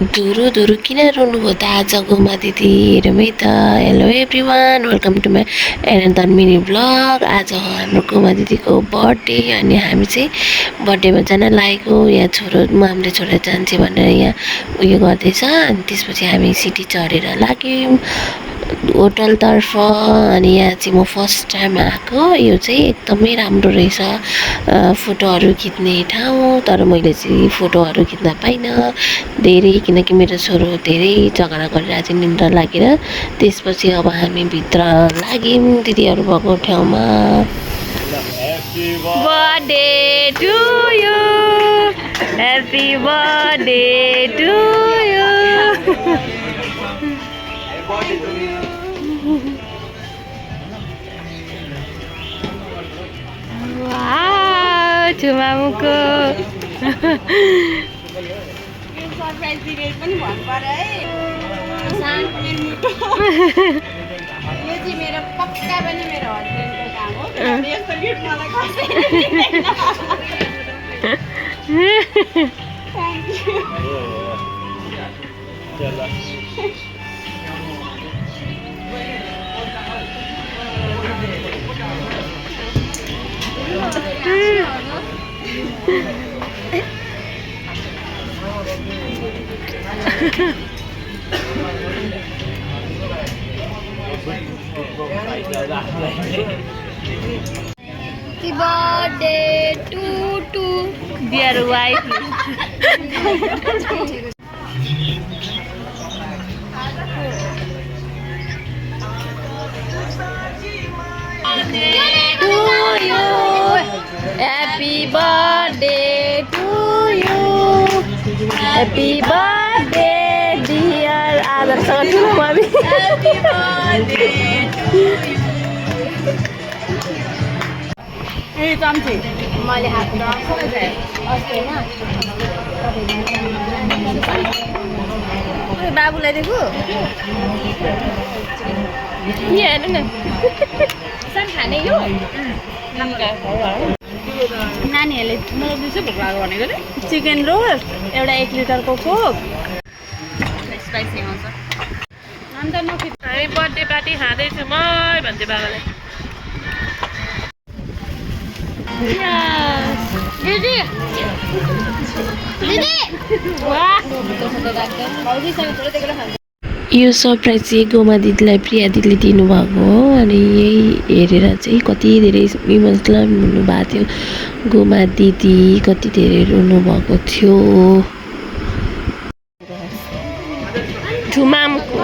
धुरु धुरु किन रोनुभयो त आज गोमा दिदी? हेरौँ है त। Hello everyone, welcome to my another mini blog. आज हो हाम्रो गोमा दिदीको बर्थडे अनि हामी चाहिँ बर्थडेमा जान लागेको। यहाँ मामले छोडेर जान्छे भनेर यहाँ उयो गर्दैछ। अनि त्यसपछि हामी सिटी चढेर लाग्यौँ होटलतर्फ। अनि यहाँ चाहिँ म फर्स्ट टाइम आएको। यो चाहिँ एकदमै राम्रो रहेछ फोटोहरू खिच्ने ठाउँ। तर मैले चाहिँ फोटोहरू खिच्न पाइनँ धेरै, किनकि मेरो छोरो धेरै झगडा गरेर चाहिँ निन्द्रा लागेर। त्यसपछि अब हामी भित्र लाग्यौँ दिदीहरू भएको ठाउँमा। Birthday to you, happy birthday to you. Wow, छुमामुको सरप्राइज दिने पनि भन्नु पर्यो है। यो चाहिँ मेरो पक्का पनि मेरो हस्बेन्डको काम हो। यस्तो गिफ्ट मलाई कसैले दिँदैन। Thank Happy birthday to dear wife. Happy birthday to you. Happy birthday dear आदर्शसँग ठुलो mummy. Happy birthday to you. ए चम्ची मैले हात धोएको अस्ति होइन बाबुलाई देखु हेर्नु न सान खाने यो नानीहरूले मलाई दुई भोक लाग्यो भनेको नि चिकन रोल एउटा 1 लिटरको कोक स्पाइसी आउँछ अन्त नखिच। हामी बर्थडे पार्टी खाँदैछु म भन्थे बाबाले। दिदी दिदी वाह यो सरप्राइज चाहिँ गोमा दिदीलाई प्रिया दिदीले दिनुभएको हो। अनि यही हेरेर चाहिँ कति धेरै इमोसनल हुनुभएको थियो गोमा दिदी, कति धेरै रुनुभएको थियो। झुमामको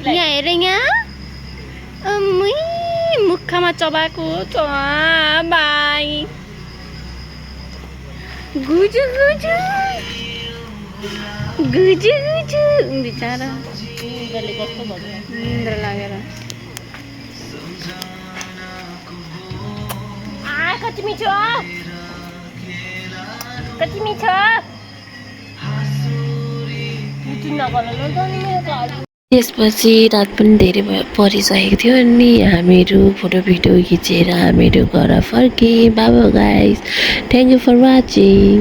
यहाँ हेर यहाँ मुखमा चबाएको बाई गुजु गुजु गुजु गुजु बिचारा निन्द्रा लागेर। कति मिठो कति मिठो। त्यसपछि रात पनि धेरै परिसकेको थियो अनि हामीहरू फोटो भिडियो खिचेर हामीहरू घर फर्केँ। बाबा guys, thank you for watching.